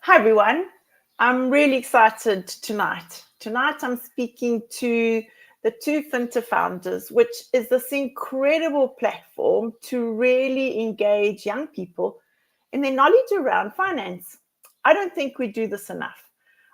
Hi, everyone. I'm really excited tonight. Tonight, I'm speaking to the two Fintr founders, which is this incredible platform to really engage young people in their knowledge around finance. I don't think we do this enough.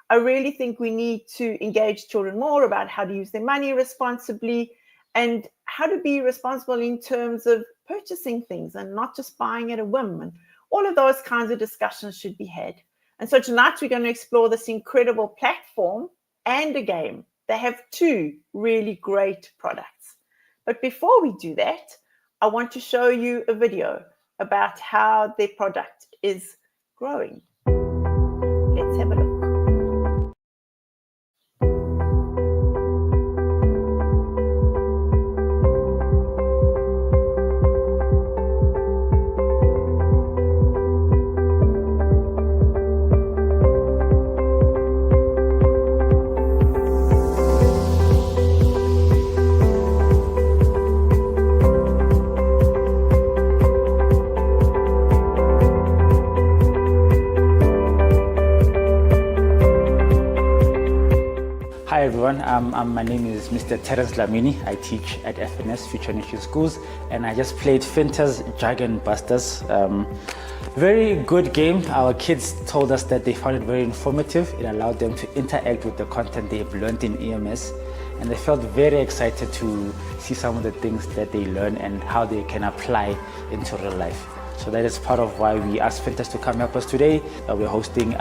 I really think we need to engage children more about how to use their money responsibly and how to be responsible in terms of purchasing things and not just buying at a whim. And all of those kinds of discussions should be had. And so tonight we're going to explore this incredible platform and a game. They have two really great products. But before we do that, I want to show you a video about how their product is growing. Let's have a look. Hi everyone, my name is Mr. Terence Lamini. I teach at Fintr4Schools and I just played Fintr's Dragon Busters. Very good game. Our kids told us that they found it very informative. It allowed them to interact with the content they have learned in EMS, and they felt very excited to see some of the things that they learn and how they can apply into real life. So that is part of why we asked Fintrs to come help us today. We're hosting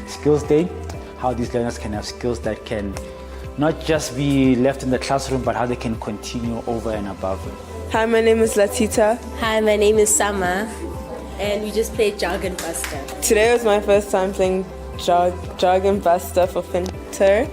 Skills Day, how these learners can have skills that can not just be left in the classroom, but how they can continue over and above. Hi, my name is Latita. Hi, my name is Sama, and we just played Dragon Buster. Today was my first time playing Dragon Buster for Fintr,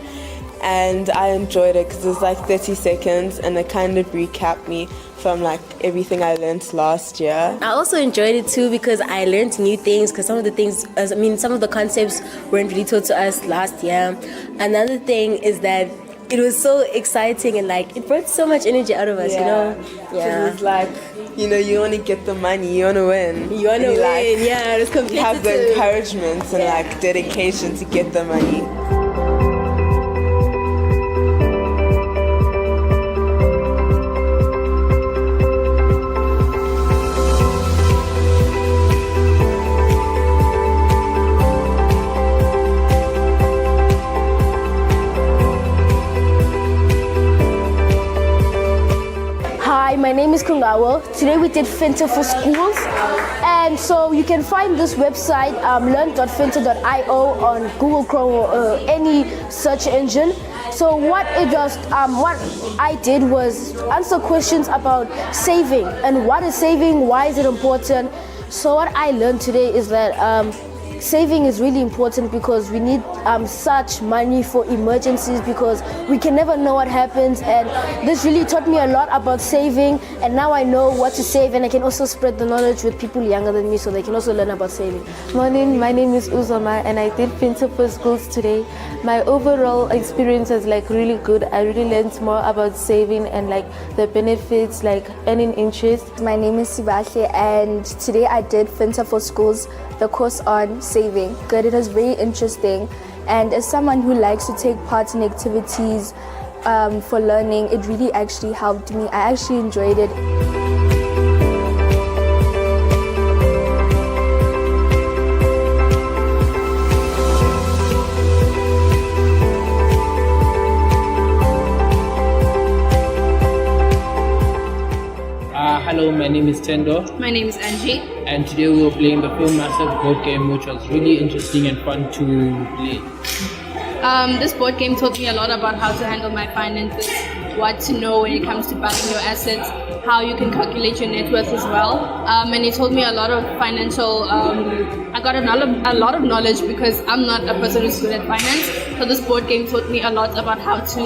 and I enjoyed it because it was like 30 seconds and it kind of recapped me from like everything I learned last year. I also enjoyed it too because I learned new things, because some of the concepts weren't really taught to us last year. Another thing is that it was so exciting and like it brought so much energy out of us, you know? Yeah. It was like, you want to get the money, you want to win. You want to win, yeah, it was competitive. You have the encouragement and like dedication to get the money. Hi, my name is Kungawa. Today we did Fintr4Schools, and so you can find this website learn.fintr.io on Google Chrome or any search engine. So what I did was answer questions about saving and what is saving, why is it important. So what I learned today is that saving is really important because we need such money for emergencies, because we can never know what happens, and this really taught me a lot about saving, and now I know what to save, and I can also spread the knowledge with people younger than me so they can also learn about saving. Morning, my name is Uzoma and I did Fintr4Schools today. My overall experience was like really good. I really learned more about saving and like the benefits, like earning interest. My name is Sibahle and today I did Fintr4Schools, the course on saving. Good, it was very interesting, and as someone who likes to take part in activities for learning, it really actually helped me. I actually enjoyed it. Hello, my name is Tendo. My name is Angie. And today we were playing the FinMaster board game, which was really interesting and fun to play. This board game taught me a lot about how to handle my finances, what to know when it comes to buying your assets, how you can calculate your net worth as well. And it told me a lot of financial, I got a lot of knowledge because I'm not a person who's good at finance. So this board game taught me a lot about how to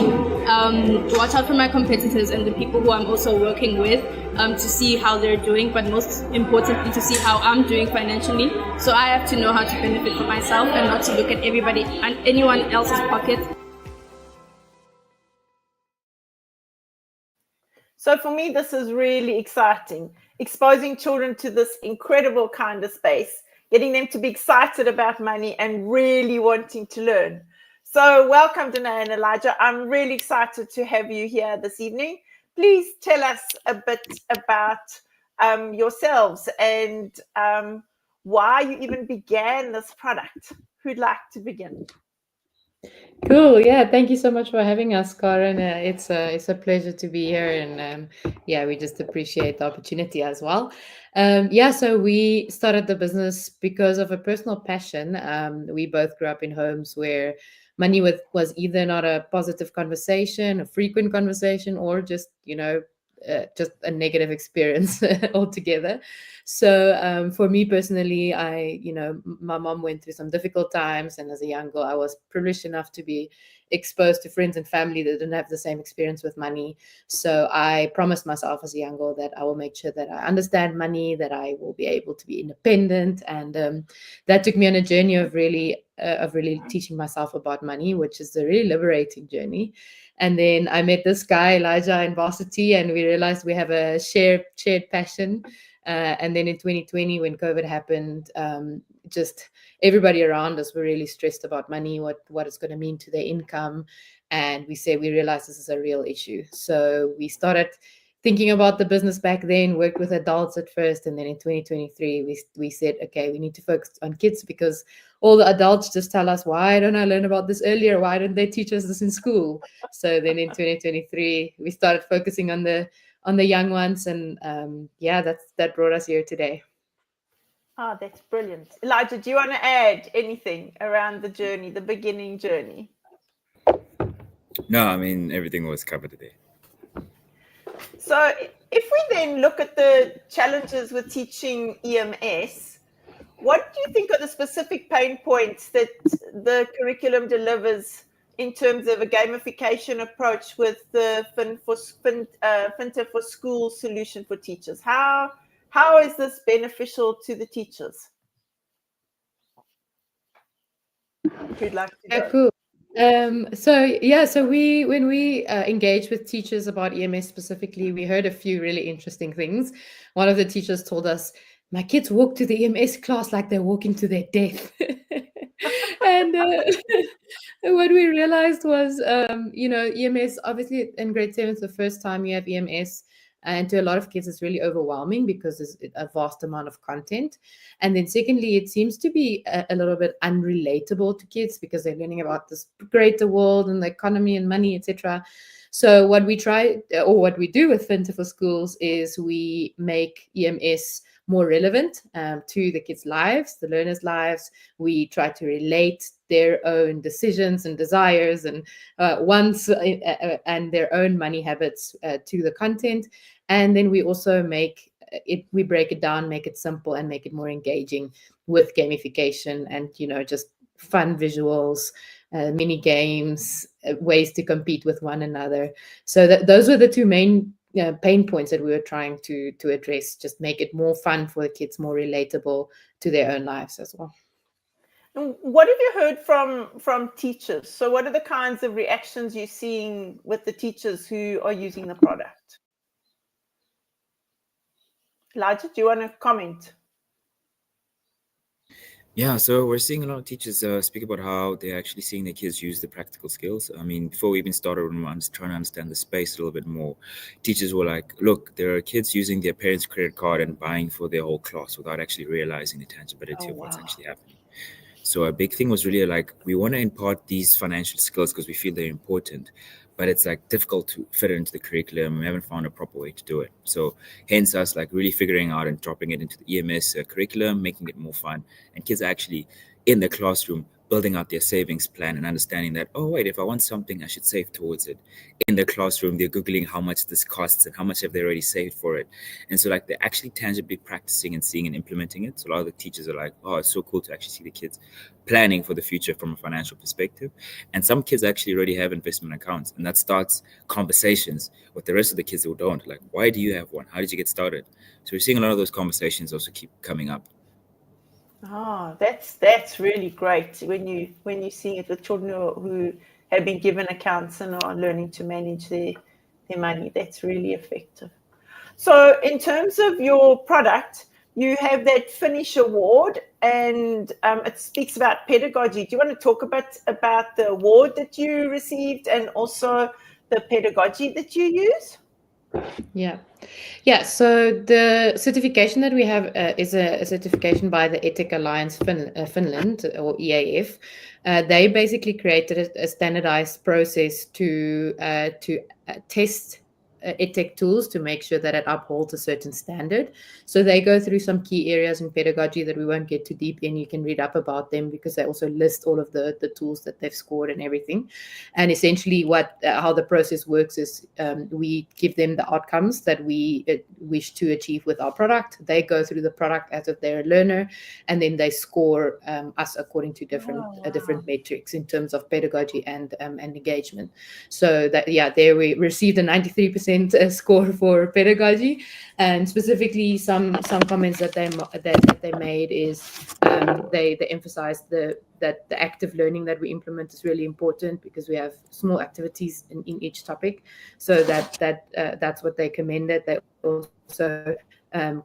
watch out for my competitors and the people who I'm also working with, to see how they're doing, but most importantly to see how I'm doing financially. So I have to know how to benefit for myself and not to look at everybody and anyone else's pocket. So for me, this is really exciting, exposing children to this incredible kind of space, getting them to be excited about money and really wanting to learn. So welcome, Danei and Elijah. I'm really excited to have you here this evening. Please tell us a bit about yourselves and why you even began this product. Who'd like to begin? Cool. Yeah. Thank you so much for having us, Karen. It's a pleasure to be here, and yeah, we just appreciate the opportunity as well. Yeah. So we started the business because of a personal passion. We both grew up in homes where money was either not a positive conversation, a frequent conversation, or just just a negative experience altogether. So for me personally, my mom went through some difficult times, and as a young girl, I was privileged enough to be exposed to friends and family that didn't have the same experience with money. So I promised myself as a young girl that I will make sure that I understand money, that I will be able to be independent, and that took me on a journey of really teaching myself about money, which is a really liberating journey. And then I met this guy, Elijah, in varsity, and we realized we have a shared passion. And then in 2020, when COVID happened, just everybody around us were really stressed about money, what it's going to mean to their income. And we realized this is a real issue. So we started thinking about the business back then, worked with adults at first. And then in 2023, we said, okay, we need to focus on kids because all the adults just tell us, why don't I learn about this earlier? Why didn't they teach us this in school? So then in 2023, we started focusing on the young ones, and that brought us here today. Oh, that's brilliant. Elijah, do you want to add anything around the journey, the beginning journey? No, I mean, everything was covered today. So if we then look at the challenges with teaching EMS, what do you think are the specific pain points that the curriculum delivers in terms of a gamification approach with the Fintr4Schools solution for teachers? How is this beneficial to the teachers? Who'd like to go? Cool. So when we engaged with teachers about EMS specifically, we heard a few really interesting things. One of the teachers told us, my kids walk to the EMS class like they're walking to their death. And what we realized was, EMS, obviously in grade 7, it's the first time you have EMS. And to a lot of kids, it's really overwhelming because there's a vast amount of content. And then secondly, it seems to be a little bit unrelatable to kids because they're learning about this greater world and the economy and money, etc. So what we do with Fintr4Schools is we make EMS more relevant to the kids' lives, the learners' lives. We try to relate their own decisions and desires and wants and their own money habits to the content. And then we also we break it down, make it simple, and make it more engaging with gamification and, just fun visuals, mini games, ways to compete with one another. So those were the two main pain points that we were trying to address, just make it more fun for the kids, more relatable to their own lives as well. What have you heard from teachers? So what are the kinds of reactions you're seeing with the teachers who are using the product? Elijah, do you want to comment? Yeah, so we're seeing a lot of teachers speak about how they're actually seeing their kids use the practical skills. I mean, before we even started, when I was trying to understand the space a little bit more, teachers were like, look, there are kids using their parents' credit card and buying for their whole class without actually realizing the tangibility of what's actually happening. So a big thing was really like, we want to impart these financial skills because we feel they're important, but it's like difficult to fit it into the curriculum. We haven't found a proper way to do it. So hence us like really figuring out and dropping it into the EMS curriculum, making it more fun. And kids are actually in the classroom building out their savings plan and understanding that, oh, wait, if I want something, I should save towards it. In the classroom, they're Googling how much this costs and how much have they already saved for it. And so like they're actually tangibly practicing and seeing and implementing it. So a lot of the teachers are like, oh, it's so cool to actually see the kids planning for the future from a financial perspective. And some kids actually already have investment accounts, and that starts conversations with the rest of the kids who don't. Like, why do you have one? How did you get started? So we're seeing a lot of those conversations also keep coming up. Oh, that's really great when you're seeing it with children who have been given accounts and are learning to manage their money. That's really effective. So in terms of your product, you have that Finish Award, and it speaks about pedagogy. Do you want to talk a bit about the award that you received and also the pedagogy that you use? Yeah. So the certification that we have is a certification by the Education Alliance Finland, or EAF. They basically created a standardized process to test edtech tools to make sure that it upholds a certain standard. So they go through some key areas in pedagogy that we won't get too deep in. You can read up about them because they also list all of the tools that they've scored and everything. And essentially how the process works is we give them the outcomes that we wish to achieve with our product. They go through the product as if they're a learner, and then they score us according to different metrics in terms of pedagogy and engagement. So that, there we received a 93% score for pedagogy, and specifically some comments that they made is they emphasized that the active learning that we implement is really important because we have small activities in each topic. So that's what they commended. They also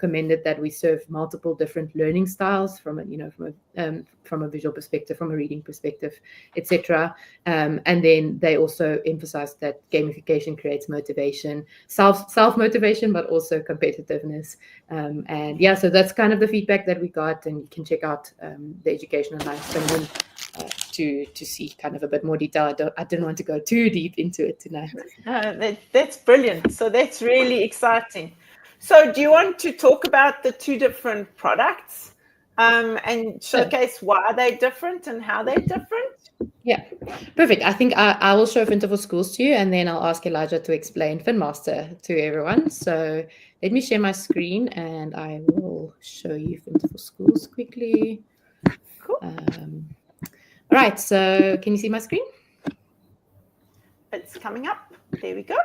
commended that we serve multiple different learning styles from a visual perspective, from a reading perspective, etc. And then they also emphasized that gamification creates motivation, self motivation, but also competitiveness. So that's kind of the feedback that we got, and you can check out the Education Alliance Finland to see kind of a bit more detail. I didn't want to go too deep into it tonight. That's brilliant. So that's really exciting. So do you want to talk about the two different products and showcase why they're different and how they're different? Yeah, perfect. I think I will show Fintr4Schools to you, and then I'll ask Elijah to explain FinMaster to everyone. So let me share my screen, and I will show you Fintr4Schools quickly. Cool. All right, so can you see my screen? It's coming up. There we go.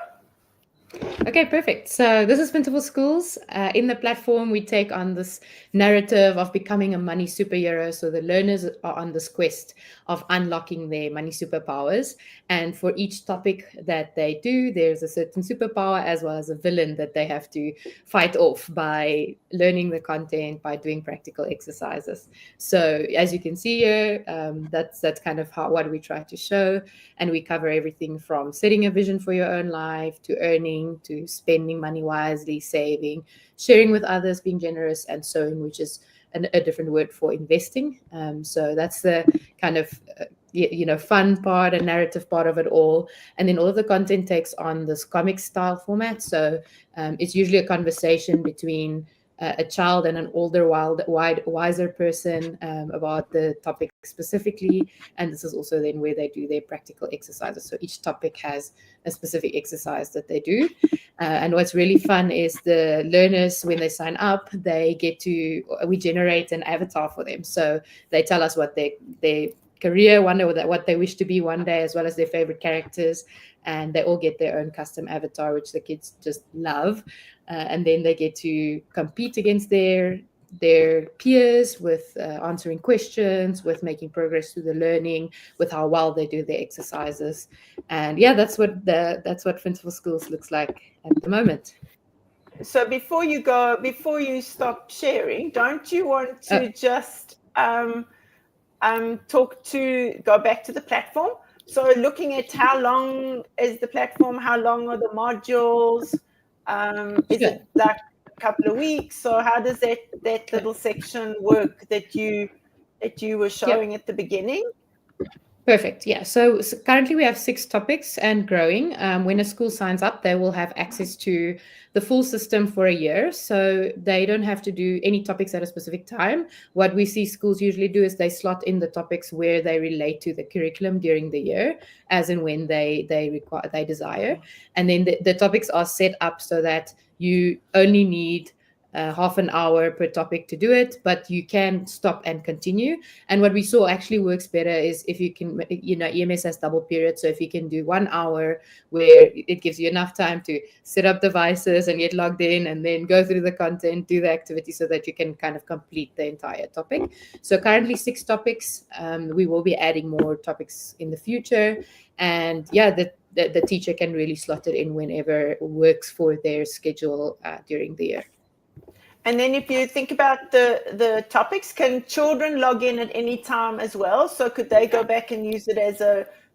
Okay, perfect. So this is Fintr4Schools. In the platform, we take on this narrative of becoming a money superhero. So the learners are on this quest of unlocking their money superpowers. And for each topic that they do, there's a certain superpower as well as a villain that they have to fight off by learning the content, by doing practical exercises. So as you can see here, that's kind of what we try to show. And we cover everything from setting a vision for your own life, to earning, to spending money wisely, saving, sharing with others, being generous, and sowing, which is a different word for investing. So that's the kind of fun part and narrative part of it all. And then all of the content takes on this comic style format. So it's usually a conversation between a child and an older, wiser person about the topic specifically. And this is also then where they do their practical exercises. So each topic has a specific exercise that they do. And what's really fun is the learners, when they sign up, we generate an avatar for them. So they tell us what their career, what they wish to be one day, as well as their favorite characters. And they all get their own custom avatar, which the kids just love. And then they get to compete against their peers with answering questions, with making progress through the learning, with how well they do their exercises. And that's what Fintr4Schools looks like at the moment. So before you stop sharing, don't you want to just go back to the platform? So looking at how long is the platform, how long are the modules? Is it like a couple of weeks? So how does that little section work that you were showing at the beginning? Perfect. Yeah. So currently we have 6 topics and growing. When a school signs up, they will have access to the full system for a year. So they don't have to do any topics at a specific time. What we see schools usually do is they slot in the topics where they relate to the curriculum during the year, as in when they desire. And then the topics are set up so that you only need half an hour per topic to do it, but you can stop and continue. And what we saw actually works better is if you can, EMS has double periods. So if you can do 1 hour where it gives you enough time to set up devices and get logged in and then go through the content, do the activity so that you can kind of complete the entire topic. So currently 6 topics. We will be adding more topics in the future. And the teacher can really slot it in whenever it works for their schedule during the year. And then if you think about the topics, can children log in at any time as well? So could they go back and use it as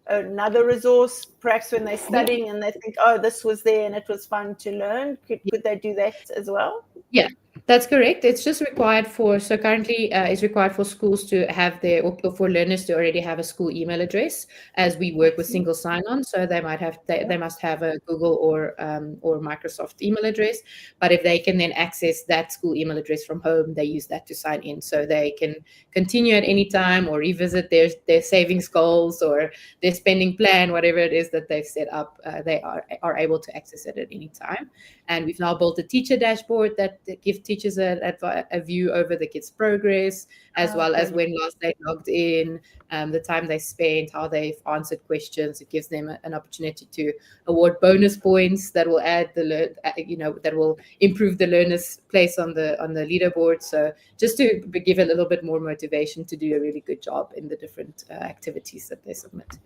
another resource, perhaps when they're studying and they think, oh, this was there and it was fun to learn? Could they do that as well? Yeah, that's correct. It's just required so currently it's required for schools to have or for learners to already have a school email address, as we work with single sign-on. So they must have a Google or Microsoft email address. But if they can then access that school email address from home, they use that to sign in. So they can continue at any time or revisit their savings goals or their spending plan, whatever it is that they've set up. They are able to access it at any time. And we've now built a teacher dashboard that gives teachers a view over the kids' progress, as well as when last they logged in, the time they spent, how they've answered questions. It gives them an opportunity to award bonus points that will add that will improve the learner's place on the leaderboard. So just to give a little bit more motivation to do a really good job in the different activities that they submit.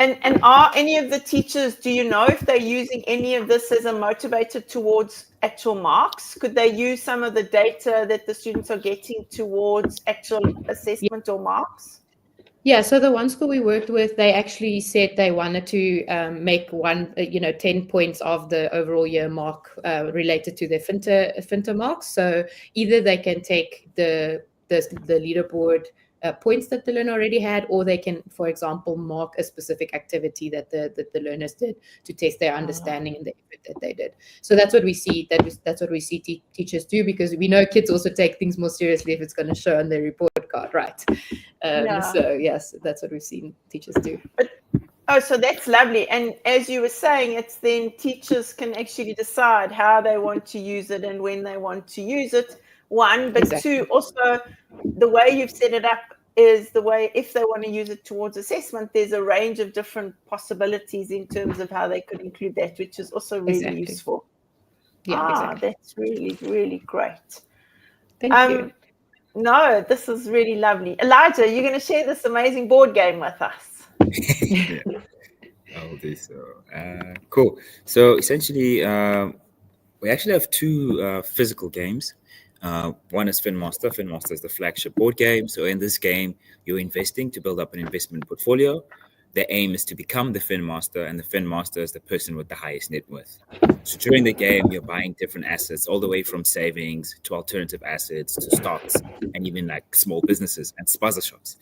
And are any of the teachers, do you know if they're using any of this as a motivator towards actual marks? Could they use some of the data that the students are getting towards actual assessment or marks? Yeah, so the one school we worked with, they actually said they wanted to make 10 points of the overall year mark related to their Fintr marks. So either they can take the leaderboard points that the learner already had, or they can, for example, mark a specific activity that the learners did to test their understanding and the effort that they did. So that's what we see. That's what we see teachers do, because we know kids also take things more seriously if it's going to show on their report card, right? So yes, that's what we've seen teachers do. So that's lovely. And as you were saying, it's then teachers can actually decide how they want to use it and when they want to use it. One, but two, also the way you've set it up is the way, if they want to use it towards assessment, there's a range of different possibilities in terms of how they could include that, which is also really useful. Yeah, exactly. That's really, really great. Thank you. No, this is really lovely. Elijah, you're going to share this amazing board game with us. Yeah, I'll do so. Cool. So essentially, we actually have two physical games. One is FinMaster. FinMaster is the flagship board game. So in this game, you're investing to build up an investment portfolio. The aim is to become the FinMaster, and the FinMaster is the person with the highest net worth. So during the game, you're buying different assets, all the way from savings to alternative assets to stocks, and even like small businesses and spaza shops.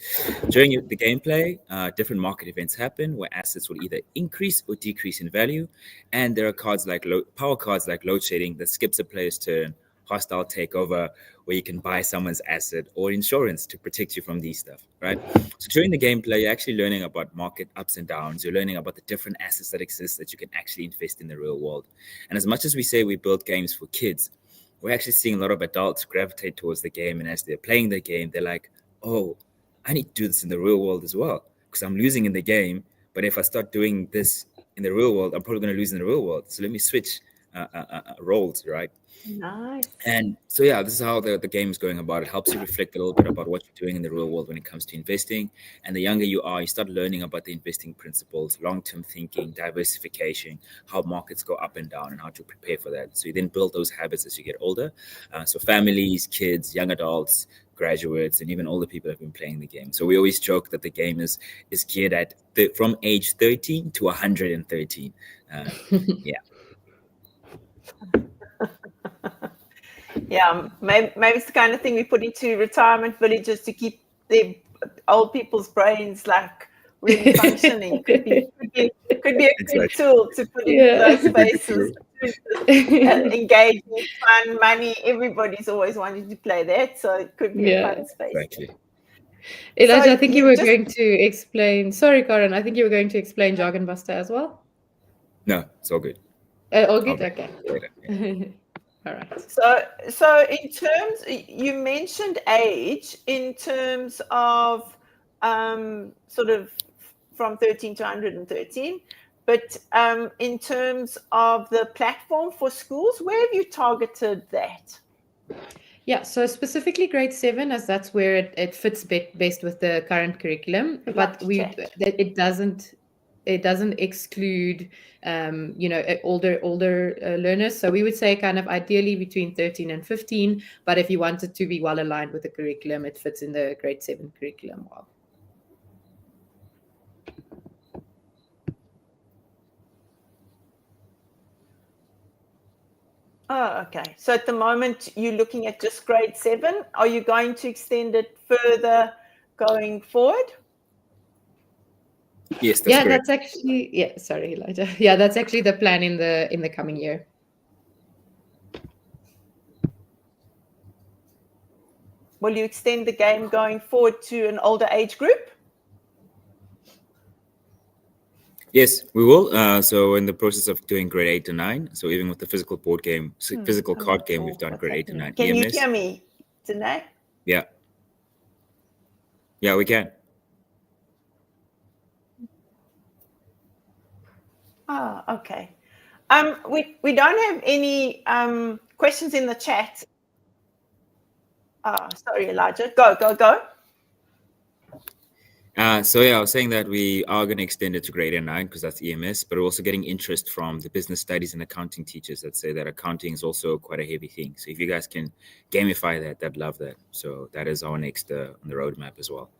During the gameplay, different market events happen where assets will either increase or decrease in value. And there are cards like power cards like load shedding that skips a player's turn, hostile takeover, where you can buy someone's asset, or insurance to protect you from these stuff, right? So during the gameplay, you're actually learning about market ups and downs. You're learning about the different assets that exist that you can actually invest in the real world. And as much as we say we build games for kids, we're actually seeing a lot of adults gravitate towards the game. And as they're playing the game, they're like, oh, I need to do this in the real world as well, because I'm losing in the game. But if I start doing this in the real world, I'm probably going to lose in the real world. So let me switch roles, right? Nice. And so, yeah, this is how the game is going about. It helps you reflect a little bit about what you're doing in the real world when it comes to investing. And the younger you are, you start learning about the investing principles, long-term thinking, diversification, how markets go up and down, and how to prepare for that. So you then build those habits as you get older. So families, kids, young adults, graduates, and even older people have been playing the game. So we always joke that the game is geared at from age 13 to 113. Yeah. Yeah, maybe it's the kind of thing we put into retirement villages to keep the old people's brains like really functioning. Could be a good tool to put into those spaces. Engagement, fun, money. Everybody's always wanting to play that, so it could be a fun space. Exactly. Elijah, so I think you were going to explain. Sorry, Karen. I think you were going to explain Jargon Buster as well. No, it's all good. All good. Okay. All right. So in terms, you mentioned age in terms of sort of from 13 to 113, but in terms of the platform for schools, where have you targeted that? Yeah, so specifically grade 7, as that's where it fits best with the current curriculum, but it doesn't. exclude older learners. So we would say kind of ideally between 13 and 15, but if you want it to be well aligned with the curriculum, it fits in the grade 7 curriculum well. Oh, okay. So at the moment, you're looking at just grade 7. Are you going to extend it further going forward? Yes, that's correct. That's actually sorry, Elijah. Yeah, that's actually the plan in the coming year. Will you extend the game going forward to an older age group? Yes, we will. So in the process of doing grade 8 to 9. So even with the physical board game, physical card game, we've done grade 8 to 9. Can EMS. you hear me, Danei? Yeah. Yeah, we can. Oh, okay. We don't have any questions in the chat. Sorry, Elijah. Go. So yeah, I was saying that we are going to extend it to grade 8 and 9 because that's EMS, but we're also getting interest from the business studies and accounting teachers that say that accounting is also quite a heavy thing. So if you guys can gamify that, they'd love that. So that is our next on the roadmap as well.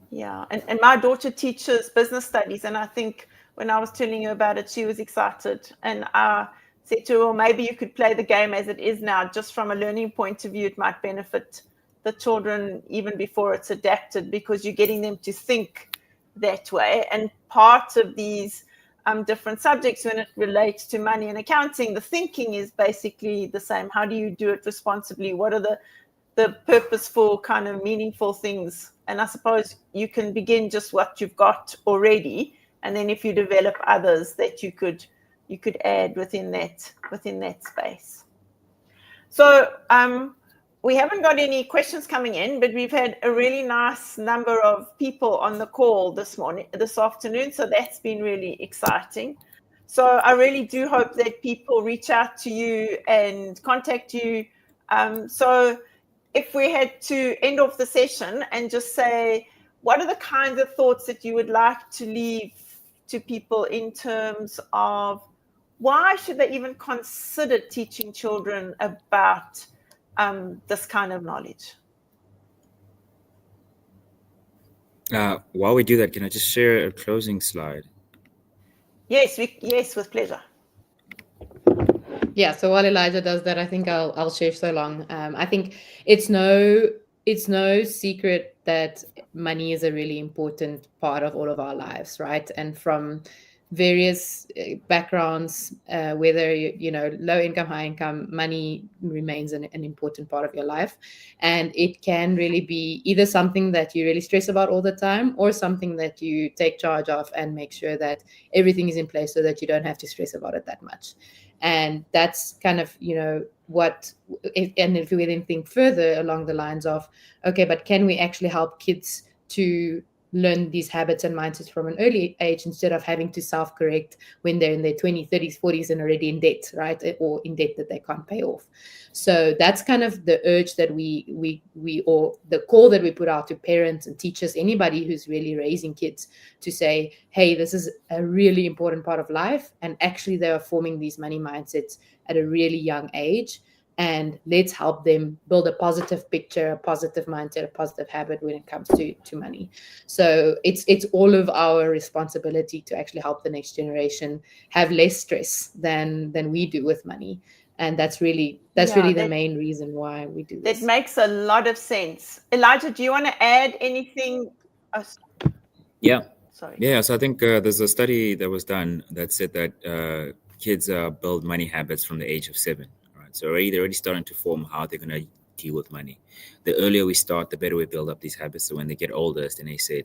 Yeah, and my daughter teaches business studies, and I think when I was telling her about it, she was excited. And I said to her, well, maybe you could play the game as it is now, just from a learning point of view, it might benefit the children even before it's adapted, because you're getting them to think that way. And part of these different subjects, when it relates to money and accounting, the thinking is basically the same. How do you do it responsibly? What are the purposeful kind of meaningful things? And I suppose you can begin just what you've got already, and then if you develop others that you could add within that space. So we haven't got any questions coming in, but we've had a really nice number of people on the call this afternoon. So that's been really exciting. So I really do hope that people reach out to you and contact you. So if we had to end off the session and just say, what are the kinds of thoughts that you would like to leave to people in terms of why should they even consider teaching children about this kind of knowledge? While we do that, can I just share a closing slide? Yes, with pleasure. Yeah, so while Elijah does that, I think I'll share so long. I think it's no secret that money is a really important part of all of our lives, right? And from various backgrounds, whether low income, high income, money remains an important part of your life. And it can really be either something that you really stress about all the time, or something that you take charge of and make sure that everything is in place so that you don't have to stress about it that much. And that's kind of, and if we then think further along the lines of, okay, but can we actually help kids to learn these habits and mindsets from an early age instead of having to self-correct when they're in their 20s, 30s, 40s and already in debt, right? Or in debt that they can't pay off. So that's kind of the urge that we or the call that we put out to parents and teachers, anybody who's really raising kids, to say, hey, this is a really important part of life. And actually they are forming these money mindsets at a really young age. And let's help them build a positive picture, a positive mindset, a positive habit when it comes to money. So it's all of our responsibility to actually help the next generation have less stress than we do with money. And that's really the main reason why we do this. That makes a lot of sense. Elijah, do you want to add anything? Yeah. Sorry. Yeah. So I think there's a study that was done that said that kids build money habits from the age of 7. So they're already starting to form how they're going to deal with money. The earlier we start, the better we build up these habits. So when they get older, as Danei said,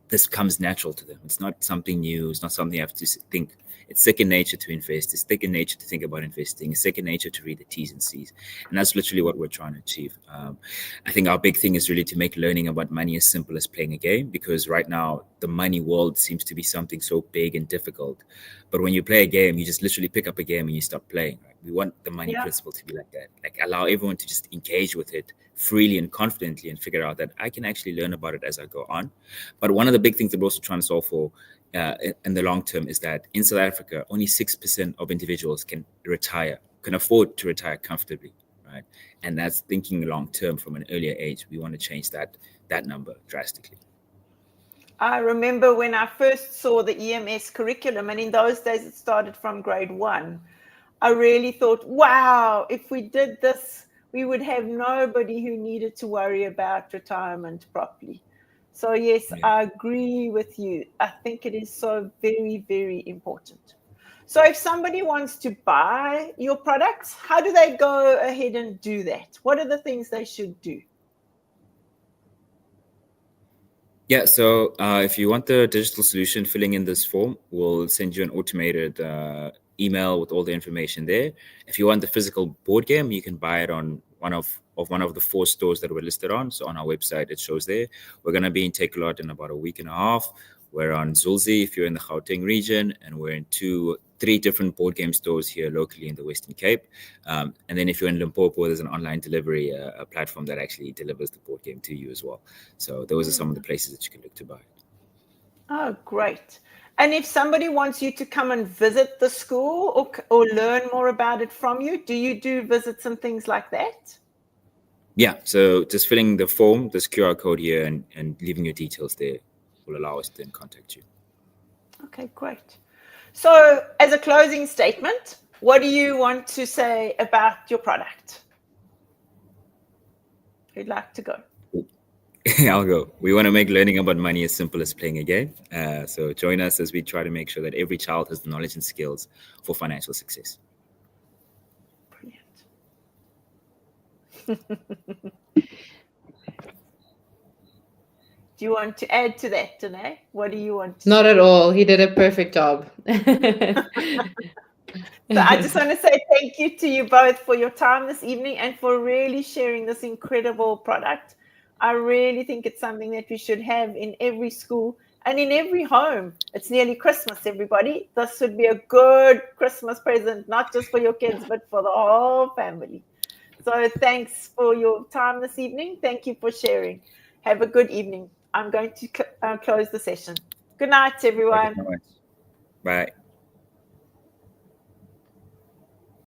this comes natural to them. It's not something new. It's not something you have to think. It's second nature to invest. It's second nature to think about investing. It's second nature to read the T's and C's. And that's literally what we're trying to achieve. I think our big thing is really to make learning about money as simple as playing a game, because right now the money world seems to be something so big and difficult. But when you play a game, you just literally pick up a game and you start playing, right? We want the money Yeah. principle to be like that, like allow everyone to just engage with it freely and confidently and figure out that I can actually learn about it as I go on. But one of the big things that we're also trying to solve for in the long term is that in South Africa, only 6% of individuals can afford to retire comfortably, right? And that's thinking long term from an earlier age. We want to change that number drastically. I remember when I first saw the EMS curriculum, and in those days it started from grade 1. I really thought, wow, if we did this, we would have nobody who needed to worry about retirement properly. So yes, Yeah. I agree with you. I think it is so very, very important. So if somebody wants to buy your products, how do they go ahead and do that? What are the things they should do? Yeah, so if you want the digital solution, filling in this form, we'll send you an automated email with all the information there. If you want the physical board game, you can buy it on one of the 4 stores that we're listed on. So on our website, it shows there. We're going to be in Takealot in about a week and a half. We're on Zulzi if you're in the Gauteng region, and we're in 3 different board game stores here locally in the Western Cape. And then if you're in Limpopo, there's an online delivery a platform that actually delivers the board game to you as well. So those are some of the places that you can look to buy. Oh, great. And if somebody wants you to come and visit the school or learn more about it from you, do you do visits and things like that? Yeah, so just filling the form, this QR code here, and leaving your details there will allow us to then contact you. Okay, great. So as a closing statement, what do you want to say about your product? Who'd like to go? I'll go. We want to make learning about money as simple as playing a game. So join us as we try to make sure that every child has the knowledge and skills for financial success. Brilliant. Do you want to add to that, Danei? What do you want to Not say? at all. He did a perfect job. So I just want to say thank you to you both for your time this evening and for really sharing this incredible product. I really think it's something that we should have in every school and in every home. It's nearly Christmas, everybody. This would be a good Christmas present, not just for your kids, but for the whole family. So thanks for your time this evening. Thank you for sharing. Have a good evening. I'm going to close the session. Good night, everyone. Thank you so much. Bye.